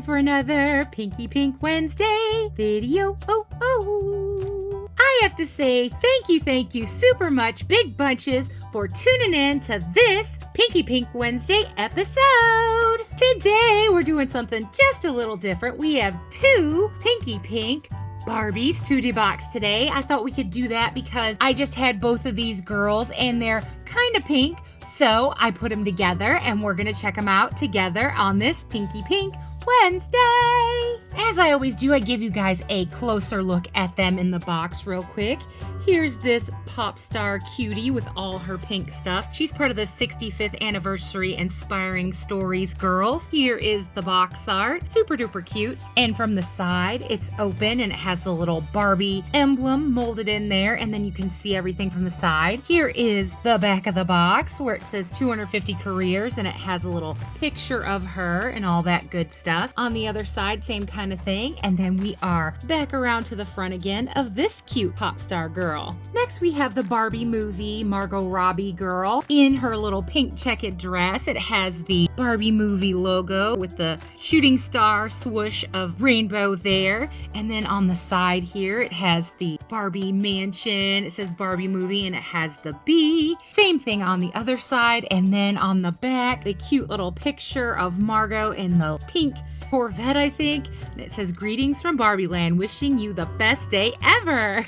time for another Pinky Pink Wednesday video. I have to say thank you super much, big bunches, for tuning in to this Pinky Pink Wednesday episode. Today we're doing something just a little different. We have two Pinky Pink Barbies to debox today. I thought we could do that because I just had both of these girls and they're kind of pink. So I put them together and we're going to check them out together on this Pinky Pink Wednesday. As I always do, I give you guys a closer look at them in the box real quick. Here's this PopStar cutie with all her pink stuff. She's part of the 65th anniversary Inspiring Stories girls. Here is the box art. Super duper cute. And from the side, it's open and it has the little Barbie emblem molded in there. And then you can see everything from the side. Here is the back of the box where it says 250 careers and it has a little picture of her and all that good stuff. On the other side, same kind of thing. And then we are back around to the front again of this cute PopStar girl. Next, we have the BarbieMovie Margot Robbie girl in her little pink checkered dress. It has the BarbieMovie logo with the shooting star swoosh of rainbow there. And then on the side here, it has the Barbie mansion. It says BarbieMovie and it has the bee. Same thing on the other side. And then on the back, the cute little picture of Margot in the pink Corvette, I think. And it says, "Greetings from Barbie Land, wishing you the best day ever."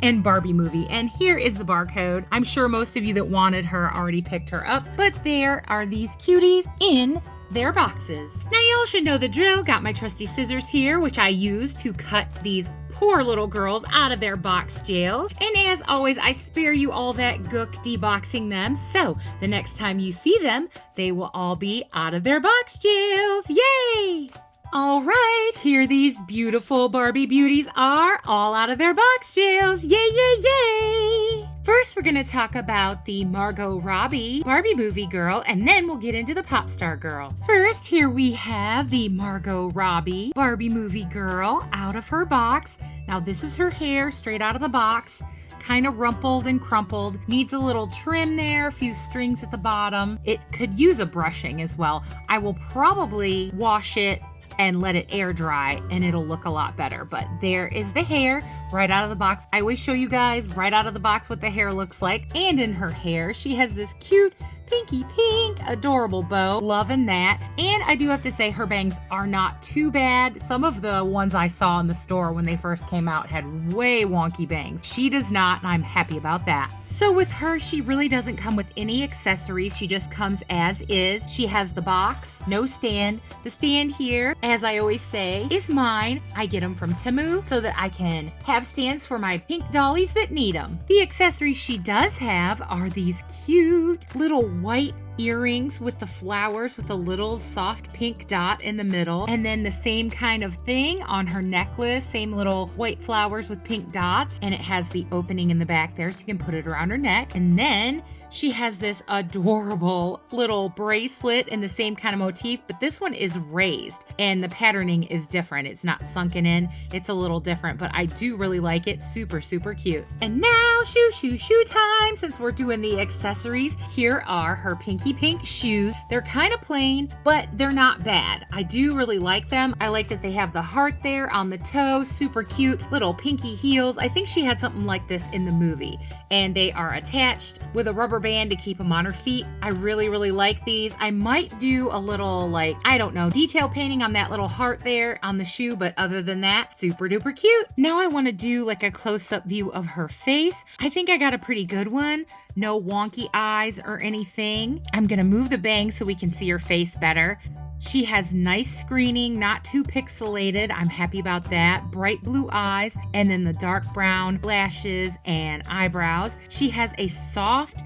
And BarbieMovie. And here is the barcode. I'm sure most of you that wanted her already picked her up, but there are these cuties in their boxes. Now y'all should know the drill. Got my trusty scissors here, which I use to cut these poor little girls out of their box jails. And as always, I spare you all that gook deboxing them. So the next time you see them, they will all be out of their box jails. Yay! All right, here these beautiful Barbie beauties are all out of their box jails. Yay, yay, yay! First, we're going to talk about the Margot Robbie BarbieMovie girl, and then we'll get into the PopStar girl. First, here we have the Margot Robbie BarbieMovie girl out of her box. Now, this is her hair straight out of the box. Kind of rumpled and crumpled. Needs a little trim there, a few strings at the bottom. It could use a brushing as well. I will probably wash it and let it air dry and it'll look a lot better. But there is the hair right out of the box. I always show you guys right out of the box what the hair looks like. And in her hair, she has this cute pinky pink adorable bow. Loving that. And I do have to say her bangs are not too bad. Some of the ones I saw in the store when they first came out had way wonky bangs. She does not, and I'm happy about that. So with her, she really doesn't come with any accessories. She just comes as is. She has the box, no stand. The stand here, as I always say, is mine. I get them from Temu so that I can have stands for my pink dollies that need them. The accessories she does have are these cute little white earrings with the flowers with a little soft pink dot in the middle, and then the same kind of thing on her necklace, same little white flowers with pink dots, and it has the opening in the back there so you can put it around her neck. And then she has this adorable little bracelet in the same kind of motif, but this one is raised and the patterning is different. It's not sunken in. It's a little different, but I do really like it. Super, super cute. And now shoe time. Since we're doing the accessories, here are her pinky pink shoes. They're kind of plain, but they're not bad. I do really like them. I like that they have the heart there on the toe. Super cute little pinky heels. I think she had something like this in the movie, and they are attached with a rubber band to keep them on her feet. I really, really like these. I might do a little, like, I don't know, detail painting on that little heart there on the shoe, but other than that, super duper cute. Now I want to do like a close-up view of her face. I think I got a pretty good one. No wonky eyes or anything. I'm gonna move the bangs so we can see her face better. She has nice screening, not too pixelated. I'm happy about that. Bright blue eyes, and then the dark brown lashes and eyebrows. She has a soft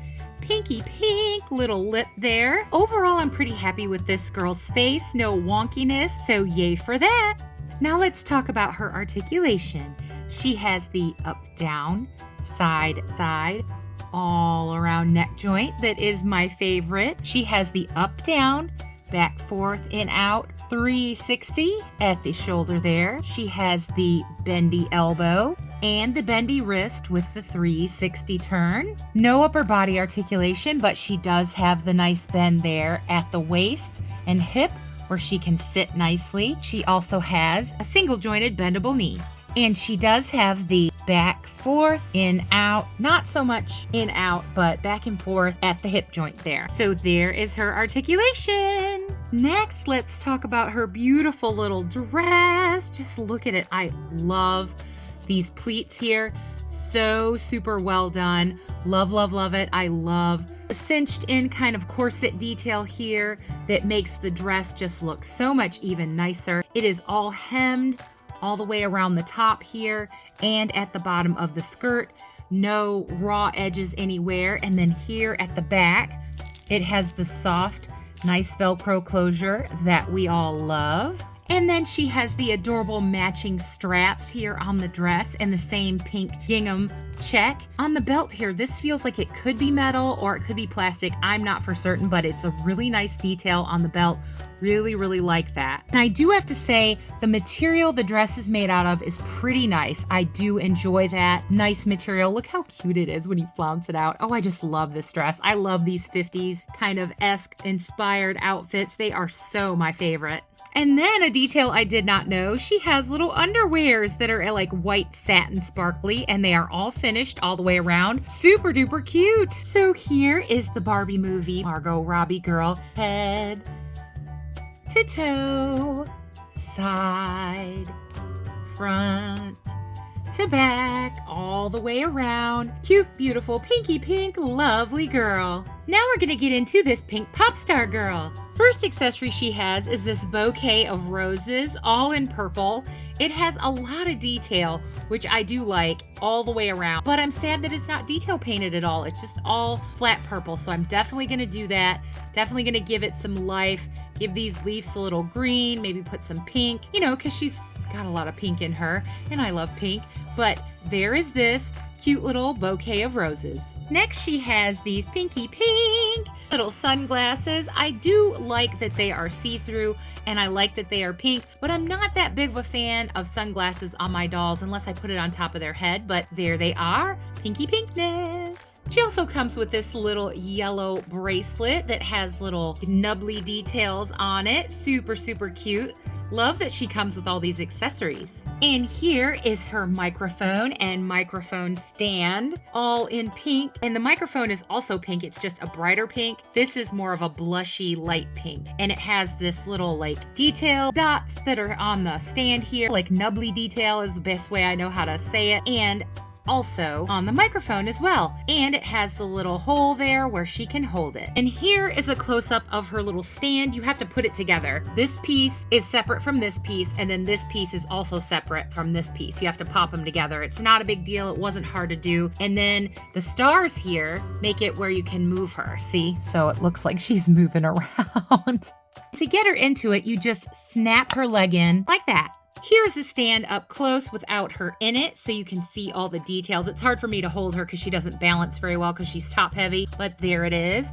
pinky pink little lip there. Overall, I'm pretty happy with this girl's face. No wonkiness, so yay for that. Now let's talk about her articulation. She has the up, down, side, side, all around neck joint. That is my favorite. She has the up, down, back, forth, in, out, 360 at the shoulder there. She has the bendy elbow and the bendy wrist with the 360 turn. No upper body articulation, but she does have the nice bend there at the waist and hip where she can sit nicely. She also has a single jointed bendable knee. And she does have the back, forth, in, out, not so much in, out, but back and forth at the hip joint there. So there is her articulation. Next, let's talk about her beautiful little dress. Just look at it. I love these pleats here. So super well done. Love, love, love it. I love a cinched in kind of corset detail here that makes the dress just look so much even nicer. It is all hemmed all the way around the top here and at the bottom of the skirt. No raw edges anywhere. And then here at the back, it has the soft, nice Velcro closure that we all love. And then she has the adorable matching straps here on the dress and the same pink gingham check. On the belt here, this feels like it could be metal or it could be plastic. I'm not for certain, but it's a really nice detail on the belt. Really, really like that. And I do have to say, the material the dress is made out of is pretty nice. I do enjoy that. Nice material. Look how cute it is when you flounce it out. Oh, I just love this dress. I love these 50s kind of esque inspired outfits. They are so my favorite. And then a detail I did not know, she has little underwears that are like white satin sparkly, and they are all finished all the way around. Super duper cute. So here is the Barbie movie Margot Robbie girl. Head to toe, side, front to back, all the way around. Cute, beautiful, pinky pink, lovely girl. Now we're gonna get into this pink PopStar Girl. First accessory she has is this bouquet of roses, all in purple. It has a lot of detail, which I do like, all the way around. But I'm sad that it's not detail painted at all. It's just all flat purple. So I'm definitely gonna do that. Definitely gonna give it some life. Give these leaves a little green, maybe put some pink, you know, because she's got a lot of pink in her, and I love pink. But there is this cute little bouquet of roses. Next, she has these pinky pink little sunglasses. I do like that they are see-through, and I like that they are pink, but I'm not that big of a fan of sunglasses on my dolls unless I put it on top of their head. But there they are, pinky pinkness. She also comes with this little yellow bracelet that has little nubbly details on it. Super, super cute. Love that she comes with all these accessories. And here is her microphone and microphone stand, all in pink. And the microphone is also pink. It's just a brighter pink. This is more of a blushy light pink. And it has this little like detail dots that are on the stand here. Like nubbly detail is the best way I know how to say it. And also on the microphone as well. And it has the little hole there where she can hold it. And here is a close-up of her little stand. You have to put it together. This piece is separate from this piece, and then this piece is also separate from this piece. You have to pop them together. It's not a big deal. It wasn't hard to do. And then the stars here make it where you can move her. See? So it looks like she's moving around. To get her into it, you just snap her leg in like that. Here's the stand up close without her in it, so you can see all the details. It's hard for me to hold her because she doesn't balance very well because she's top heavy, but there it is,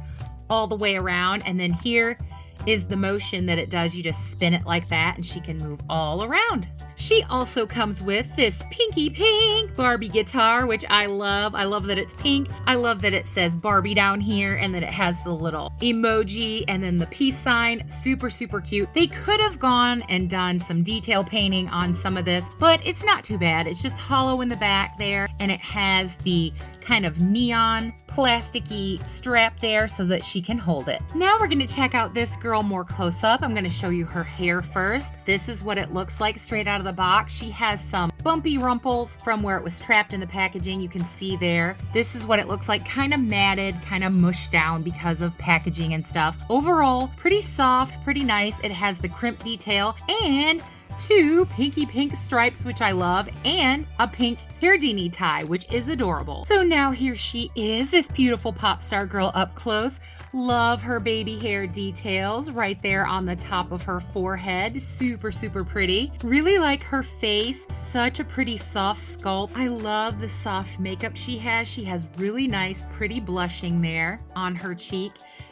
all the way around. And then here is the motion that it does. You just spin it like that and she can move all around. She also comes with this pinky pink Barbie guitar, which I love. I love that it's pink. I love that it says Barbie down here and that it has the little emoji and then the peace sign. Super, super cute. They could have gone and done some detail painting on some of this, but it's not too bad. It's just hollow in the back there, and it has the kind of neon plasticky strap there so that she can hold it. Now we're going to check out this girl more close up. I'm going to show you her hair first. This is what it looks like straight out of the box. She has some bumpy rumples from where it was trapped in the packaging. You can see there. This is what it looks like, kind of matted, kind of mushed down because of packaging and stuff. Overall, pretty soft, pretty nice. It has the crimp detail and two pinky pink stripes, which I love, and a pink hairdinie tie, which is adorable. So now here she is, this beautiful pop star girl up close. Love her baby hair details right there on the top of her forehead. Super, super pretty. Really like her face. Such a pretty soft sculpt. I love the soft makeup she has. She has really nice, pretty blushing there on her cheek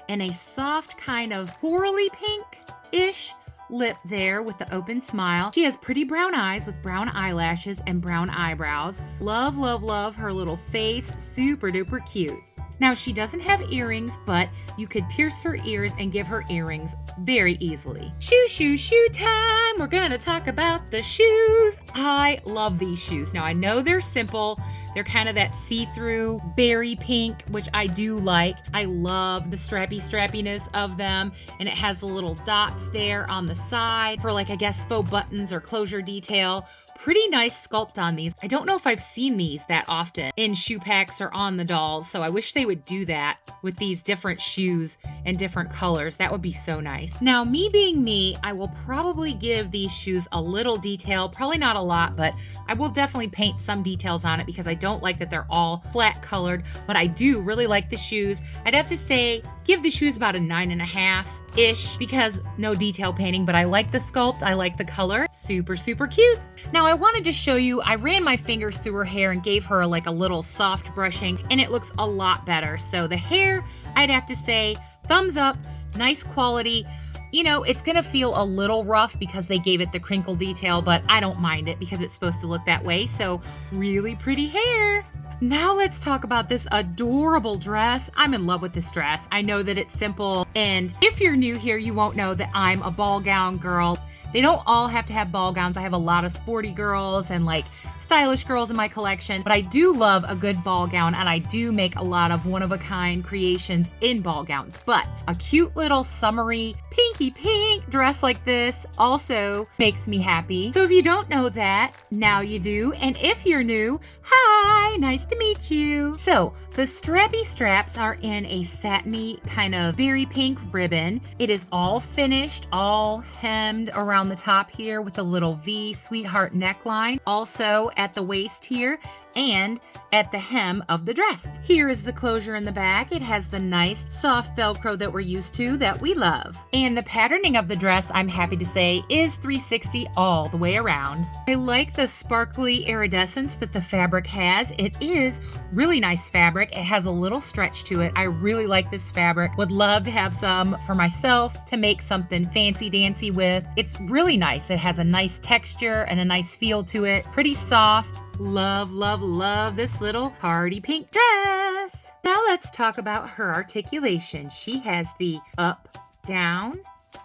and a soft kind of corally pink-ish lip there with the open smile. She has pretty brown eyes with brown eyelashes and brown eyebrows. Love, love, love her little face. Super duper cute. Now, she doesn't have earrings, but you could pierce her ears and give her earrings very easily. Shoe time! We're gonna talk about the shoes. I love these shoes. Now, I know they're simple. They're kind of that see-through berry pink, which I do like. I love the strappiness of them. And it has the little dots there on the side for like, I guess, faux buttons or closure detail. Pretty nice sculpt on these. I don't know if I've seen these that often in shoe packs or on the dolls, so I wish they would do that with these different shoes and different colors. That would be so nice. Now, me being me, I will probably give these shoes a little detail, probably not a lot, but I will definitely paint some details on it because I don't like that they're all flat colored, but I do really like the shoes. I'd have to say, give the shoes about a 9.5-ish because no detail painting, but I like the sculpt. I like the color. Super, super cute. Now, I wanted to show you, I ran my fingers through her hair and gave her like a little soft brushing, and it looks a lot better. So the hair, I'd have to say, thumbs up, nice quality. You know, it's gonna feel a little rough because they gave it the crinkle detail, but I don't mind it because it's supposed to look that way. So really pretty hair. Now let's talk about this adorable dress. I'm in love with this dress. I know that it's simple, and if you're new here, you won't know that I'm a ball gown girl. They don't all have to have ball gowns. I have a lot of sporty girls and like stylish girls in my collection, but I do love a good ball gown, and I do make a lot of one-of-a-kind creations in ball gowns. But a cute little summery pinky pink dress like this also makes me happy. So if you don't know that, now you do. And if you're new, hi, nice to meet you. So the strappy straps are in a satiny kind of berry pink ribbon. It is all finished, all hemmed around the top here with a little V sweetheart neckline. Also at the waist here and at the hem of the dress. Here is the closure in the back. It has the nice soft Velcro that we're used to, that we love. And the patterning of the dress, I'm happy to say, is 360 all the way around. I like the sparkly iridescence that the fabric has. It is really nice fabric. It has a little stretch to it. I really like this fabric. Would love to have some for myself to make something fancy dancy with. It's really nice. It has a nice texture and a nice feel to it. Pretty soft. Love, love, love this little party pink dress. Now let's talk about her articulation. She has the up, down,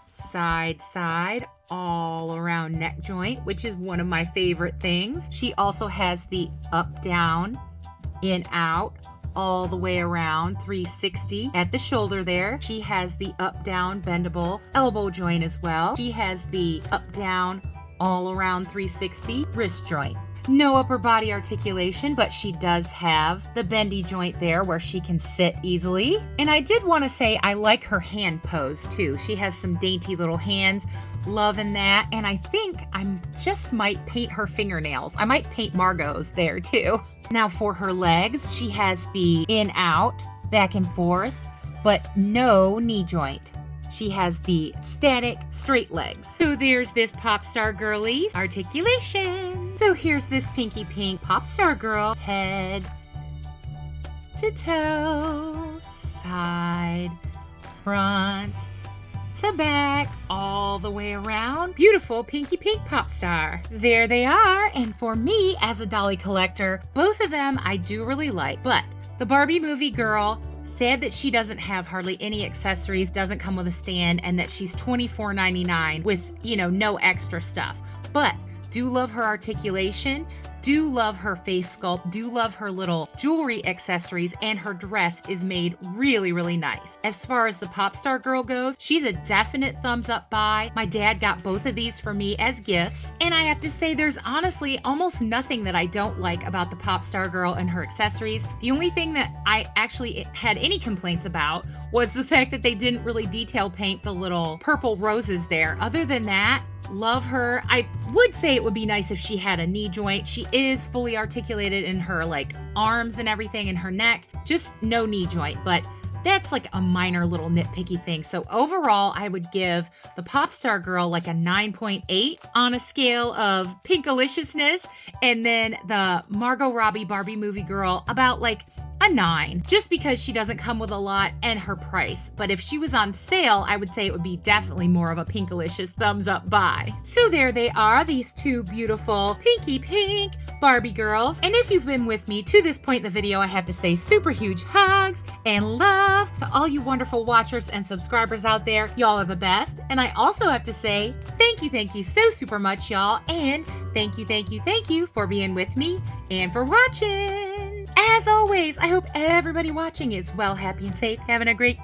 side, side, all around neck joint, which is one of my favorite things. She also has the up, down, in, out, all the way around 360 at the shoulder there. She has the up, down, bendable elbow joint as well. She has the up, down, all around 360 wrist joint. No upper body articulation, but she does have the bendy joint there where she can sit easily. And I did want to say I like her hand pose too. She has some dainty little hands. Loving that. And I think I just might paint her fingernails. I might paint Margot's there too. Now for her legs, she has the in, out, back and forth, but no knee joint. She has the static straight legs. So there's this PopStar Girlie's articulation. So here's this pinky pink PopStar Girl, head to toe, side, front to back, all the way around. Beautiful pinky pink PopStar. There they are. And for me as a dolly collector, both of them I do really like. But the BarbieMovie girl, sad that she doesn't have hardly any accessories, doesn't come with a stand, and that she's $24.99 with, no extra stuff. But do love her articulation, do love her face sculpt, do love her little jewelry accessories, and her dress is made really, really nice. As far as the PopStar Girl goes, she's a definite thumbs up buy. My dad got both of these for me as gifts, and I have to say there's honestly almost nothing that I don't like about the PopStar Girl and her accessories. The only thing that I actually had any complaints about was the fact that they didn't really detail paint the little purple roses there. Other than that, love her. I would say it would be nice if she had a knee joint. She is fully articulated in her arms and everything, in her neck, just no knee joint, but that's like a minor little nitpicky thing. So overall, I would give the PopStar Girl a 9.8 on a scale of pinkaliciousness, and then the Margot Robbie BarbieMovie girl about a 9, just because she doesn't come with a lot and her price. But if she was on sale, I would say it would be definitely more of a pinkalicious thumbs up buy. So there they are, these two beautiful pinky pink Barbie girls. And if you've been with me to this point in the video, I have to say super huge hugs and love to all you wonderful watchers and subscribers out there. Y'all are the best. And I also have to say thank you so super much, y'all. And thank you for being with me and for watching. As always, I hope everybody watching is well, happy, and safe, having a great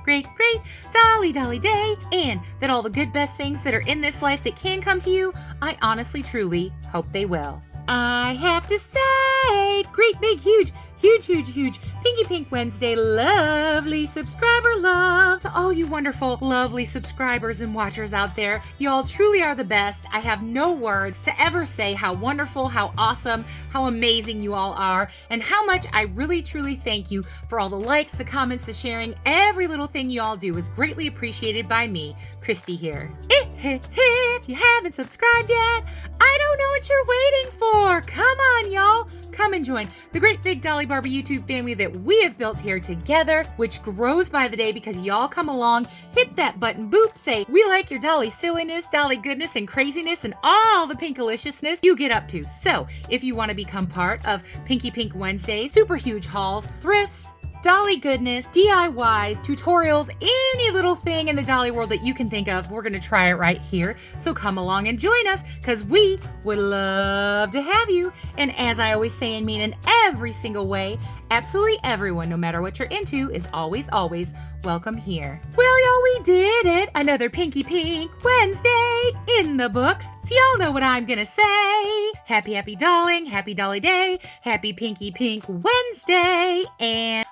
dolly day, and that all the good best things that are in this life that can come to you, I honestly, truly hope they will. I have to say, great big huge Pinky Pink Wednesday lovely subscriber love to all you wonderful lovely subscribers and watchers out there. Y'all truly are the best. I have no word to ever say how wonderful, how awesome, how amazing you all are, and how much I really truly thank you for all the likes, the comments, the sharing. Every little thing you all do is greatly appreciated by me, Christy here. If you haven't subscribed yet, I don't know what you're waiting for. Come on, y'all. Come and join the great big Dolly Barbie YouTube family that we have built here together, which grows by the day because y'all come along, hit that button, boop, say, we like your Dolly silliness, Dolly goodness, and craziness, and all the pinkaliciousness you get up to. So if you want to become part of Pinky Pink Wednesday, super huge hauls, thrifts, Dolly goodness, DIYs, tutorials, any little thing in the Dolly world that you can think of, we're going to try it right here. So come along and join us because we would love to have you. And as I always say and mean in every single way, absolutely everyone, no matter what you're into, is always welcome here. Well, y'all, we did it. Another Pinky Pink Wednesday in the books. So y'all know what I'm going to say. Happy dolling, happy Dolly day, happy Pinky Pink Wednesday, and